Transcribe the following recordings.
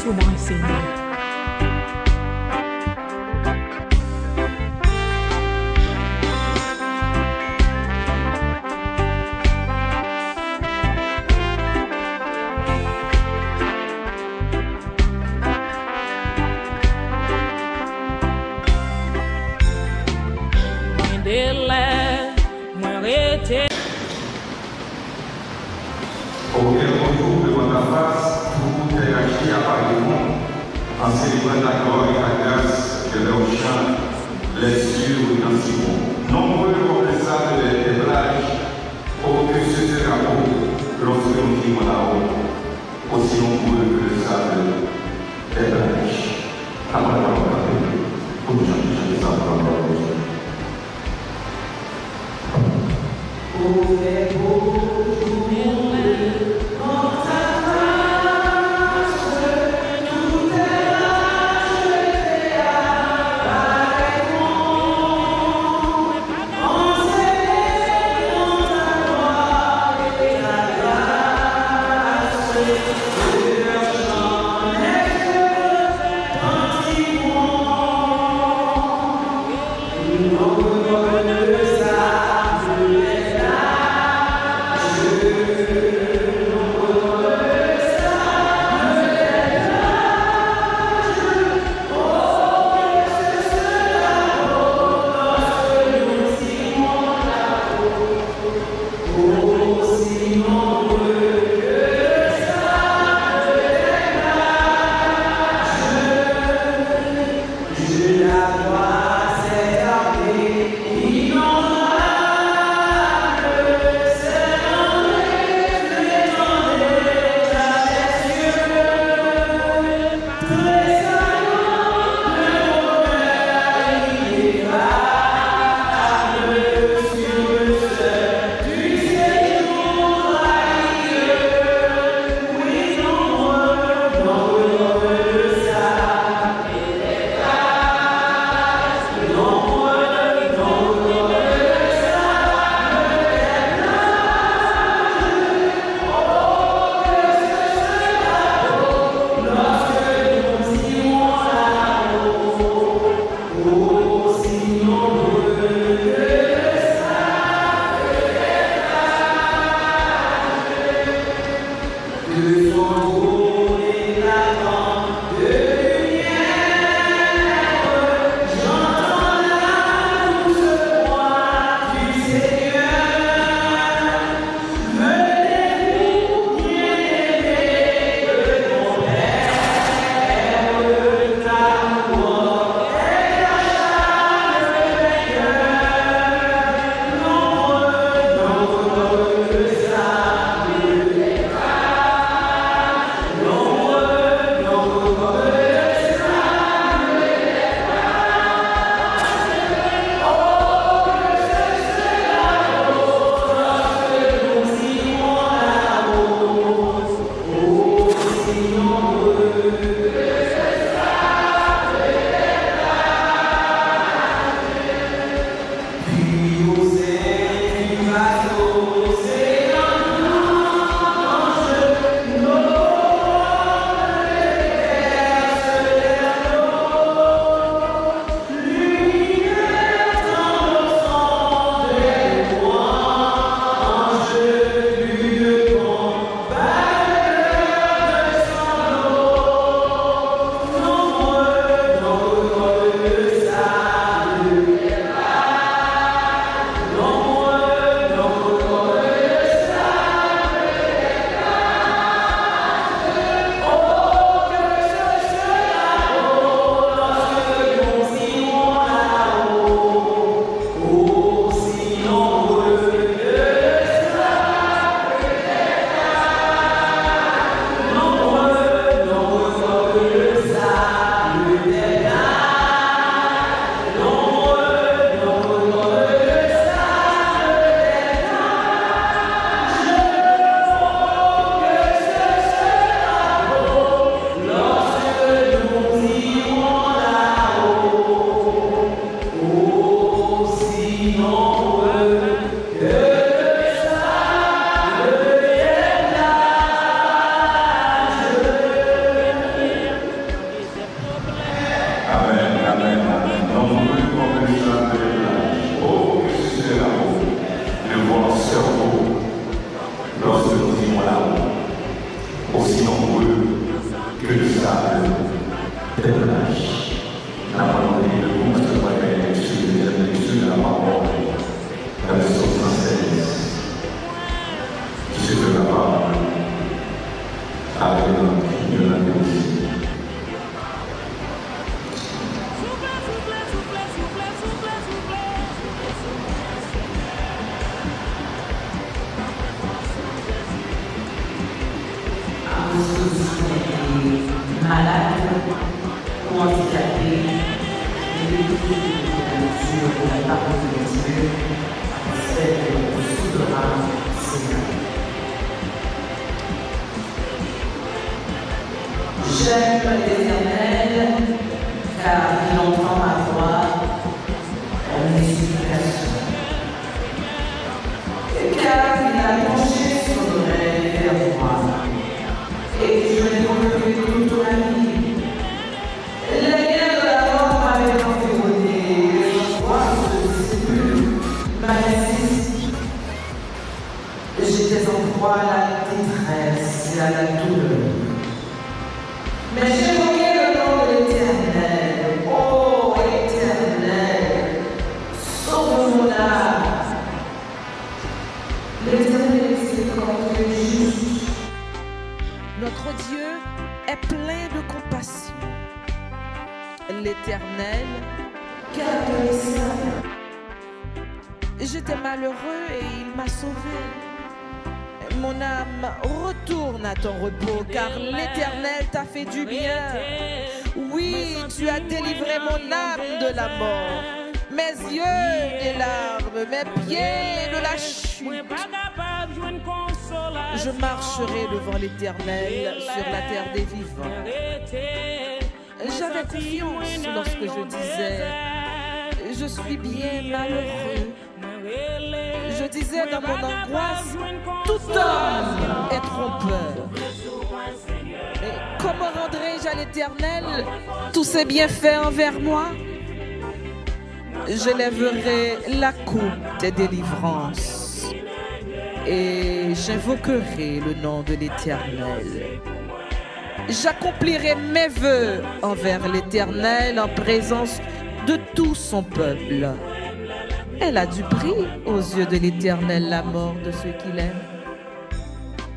soudain, Seigneur. Auquel bonjour devant ta face, pour tes rachetés à part du monde, en célébrant ta gloire et ta grâce, que leur chant, les cieux dans si bon. Nombreux comme les sables des plages, oh que ce sera beau, lorsque nous vivons là-haut, aussi nombreux que le sable des plages. Après la parole, pour nous chanter ça pour la parole de Dieu. disposition des malades ou handicapés, et l'écoute de la lecture de la parole de Dieu, celle du souverain Seigneur. J'aime l'Éternel, car il entend ma voix, mes supplications. Car il a penché son oreille vers moi, et je l'ai connu toute ma vie. Les liens de la mort m'avaient environné, l'angoisse de sépulcre m'assiste. J'étais en proie à la détresse et à la douleur. Mais j'évoquais le nom de l'Éternel. Oh Éternel, sauve mon âme. L'Éternel est miséricordieux et juste. Notre Dieu est plein de compassion. L'Éternel Garde les siens. J'étais malheureux et il m'a sauvé. Mon âme, retourne à ton repos, car l'Éternel t'a fait du bien. Oui, tu as délivré mon âme de la mort, mes yeux des larmes, mes pieds de la chute. Je marcherai devant l'Éternel sur la terre des vivants. J'avais confiance lorsque je disais, je suis bien malheureux. Je disais dans mon angoisse, tout homme est trompeur. Mais comment rendrai-je à l'Éternel tous ses bienfaits envers moi? Je lèverai la coupe des délivrances et j'invoquerai le nom de l'Éternel. J'accomplirai mes vœux envers l'Éternel en présence de tout son peuple. Elle a du prix aux yeux de l'Éternel la mort de ceux qui l'aiment.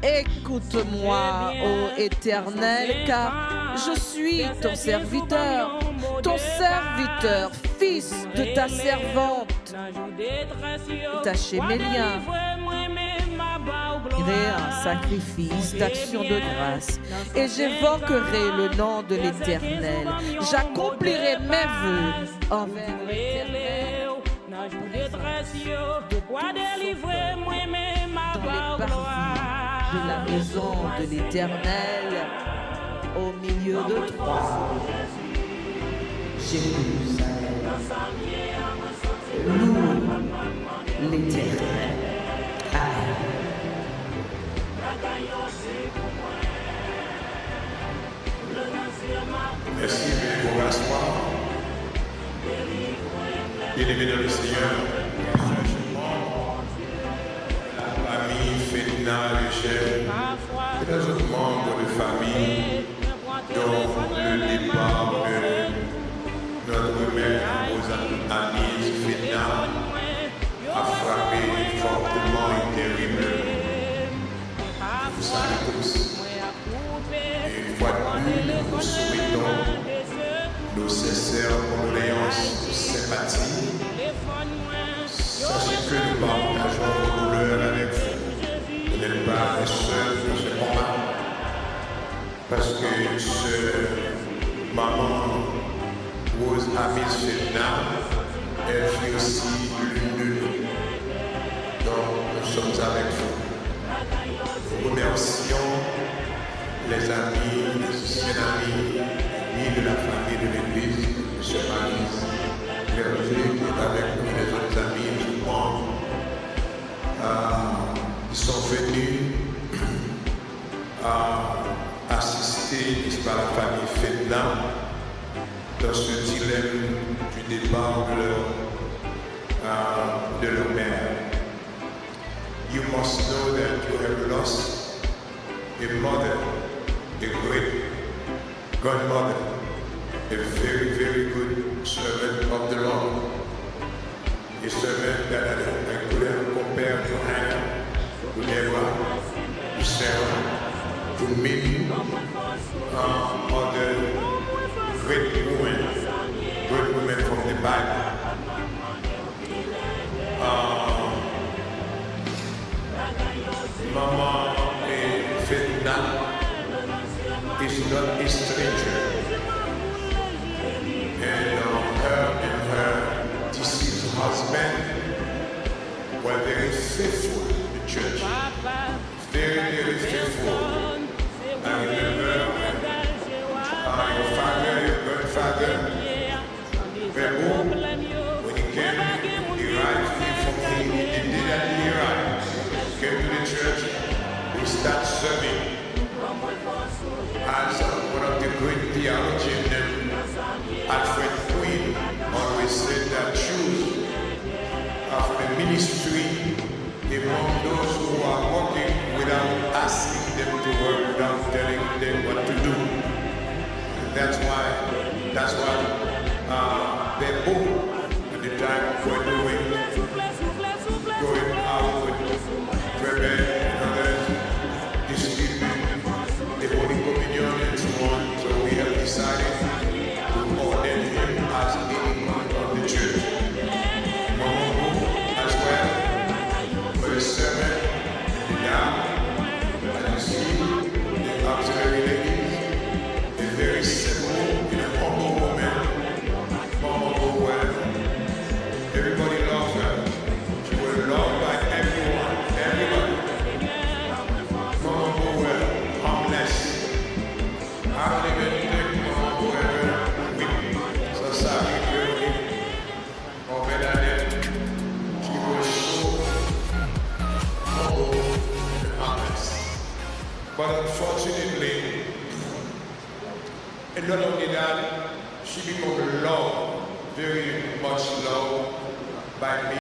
Écoute-moi, ô Éternel, car je suis ton serviteur, fils de ta servante. Tâchez mes liens. Un sacrifice d'action de grâce et j'évoquerai le nom de l'Éternel. J'accomplirai mes vœux envers l'Éternel. Dans les parvis de la maison de l'Éternel, au milieu de toi, Jérusalem, loue l'Éternel. Amen. Merci, veuillez vous rasseoir. Bien-aimés dans le Seigneur, la famille Fédina Michel et les autres membres de famille dont le départ de notre mère Annie Fédina a frappé fortement et terrible. Vous savez tous. Et une fois de plus, nous souhaitons nos sincères condoléances, sympathies. Sachez que nous partageons vos douleurs avec vous. Vous n'êtes pas les seuls dans ce combat. Parce que ce maman Rose Amis Fédina, elle fait aussi l'une de nous. Donc nous sommes avec vous. Nous remercions les amis, les anciens amis, de la famille de l'Église, M. Maris, clergé qui est avec nous, les autres amis, les membres, ils sont venus assister à la famille Fédina dans ce dilemme du départ de leur mère. You must know that you have lost a mother, a great grandmother, a very, very good servant of the Lord, a servant that I could have compared to Hannah, to Deborah, to Sarah, to many other great women from the Bible. Maman et Fédina is not a stranger. And her and her deceased husband were very faithful in the church. Very, very faithful. I remember when your father, your grandfather, Rebo, when he came, he arrived from Haiti. The day that he arrived, he came to the church, we started serving. As one of the great theologians, Alfred Queen, always said that choose for the ministry among those who are working without asking them to work, without telling them what to do. And that's what their book at the time were doing, going out with Trevor and others, distributing the Holy Communion and so on. So we have decided to ordain him as a member of the church. Momo as well, for the sermon, and now, as you see, the auxiliary ladies, a very simple, humble woman. Momo well. Everybody loves her. She was loved by everyone, everybody. Momo well, harmless. I don't even think Momo well with society building or better than she was so humble and honest. But unfortunately, and not only that, she became loved, very much loved by me.